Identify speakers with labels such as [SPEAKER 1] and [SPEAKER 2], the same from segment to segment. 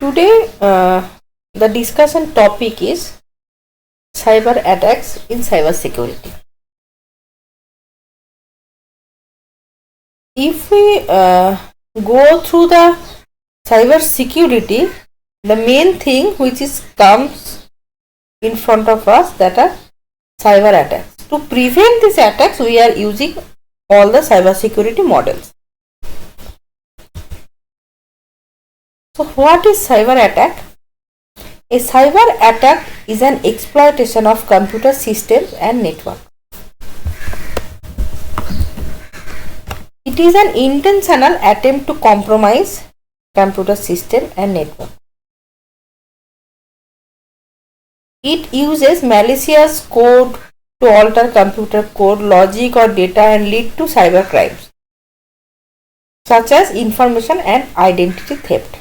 [SPEAKER 1] Today, the discussion topic is cyber attacks in cyber security. If we go through the cyber security, the main thing which comes in front of us, that are cyber attacks. To prevent these attacks, we are using all the cyber security models. So what is cyber attack? A cyber attack is an exploitation of computer systems and network. It is an intentional attempt to compromise computer system and network. It uses malicious code to alter computer code, logic or data and lead to cyber crimes such as information and identity theft.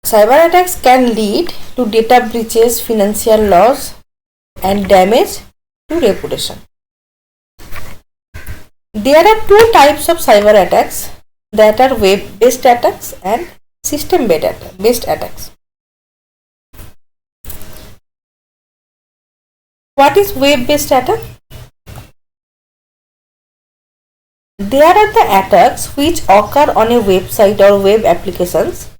[SPEAKER 1] Cyber attacks can lead to data breaches, financial loss and damage to reputation. There are two types of cyber attacks, that are web-based attacks and system-based attacks. What is web-based attack? There are the attacks which occur on a website or web applications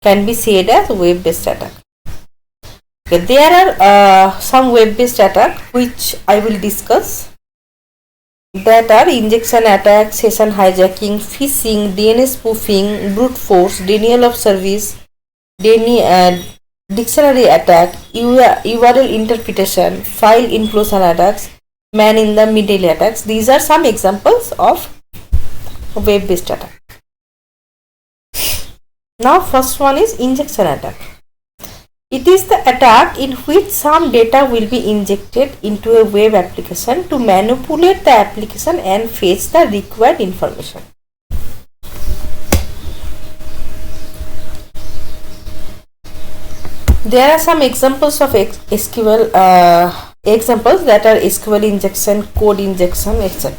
[SPEAKER 1] can be said as web-based attack. Okay, there are some web-based attack which I will discuss, that are injection attack, session hijacking, phishing, DNS spoofing, brute force, denial of service, dictionary attack, URL interpretation, file implosion attacks, man in the middle attacks. These are some examples of web-based attack. Now first one is injection attack. It is the attack in which some data will be injected into a web application to manipulate the application and fetch the required information. There are some examples of SQL examples, that are SQL injection, code injection, etc.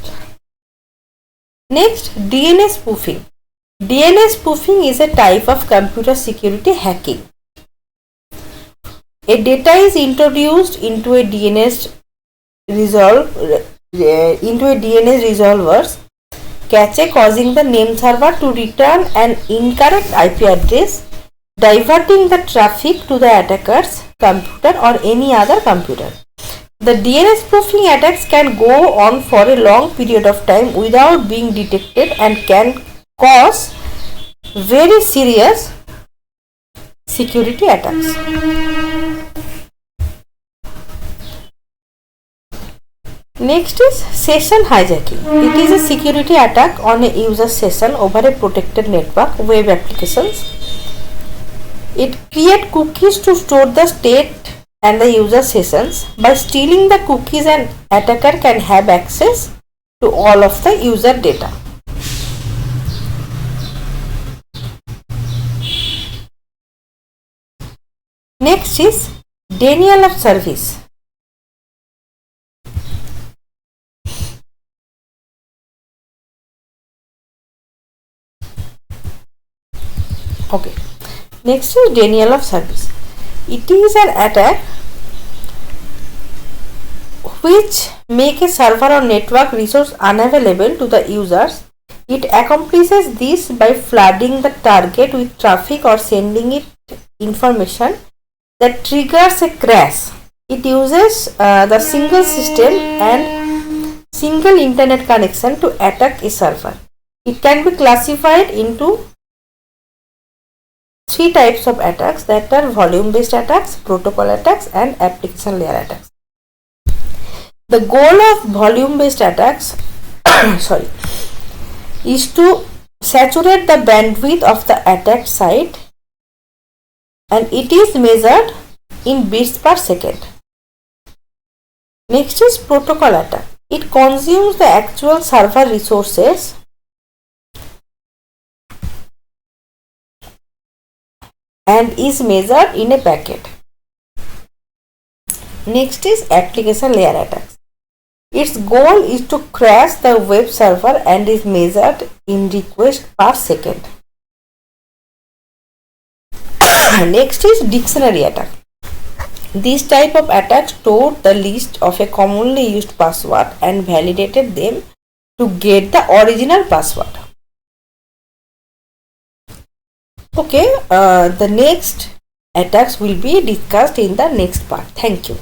[SPEAKER 1] Next, DNS spoofing. DNS spoofing is a type of computer security hacking. A data is introduced into a DNS resolver's cache, causing the name server to return an incorrect IP address, diverting the traffic to the attacker's computer or any other computer. The DNS spoofing attacks can go on for a long period of time without being detected and can cause very serious security attacks. Next is session hijacking. It is a security attack on a user session over a protected network, web applications. It creates cookies to store the state and the user sessions. By stealing the cookies, an attacker can have access to all of the user data. Next is denial of service. Okay. Next is denial of service. It is an attack which make a server or network resource unavailable to the users. It accomplishes this by flooding the target with traffic or sending it information that triggers a crash. It uses the single system and single internet connection to attack a server. It can be classified into three types of attacks, that are volume-based attacks, protocol attacks and application layer attacks. The goal of volume-based attacks is to saturate the bandwidth of the attacked site, and it is measured in bits per second. Next is protocol attack. It consumes the actual server resources and is measured in a packet. Next is application layer attacks. Its goal is to crash the web server and is measured in requests per second. Next is dictionary attack. This type of attack stored the list of a commonly used password and validated them to get the original password. Okay, the next attacks will be discussed in the next part. Thank you.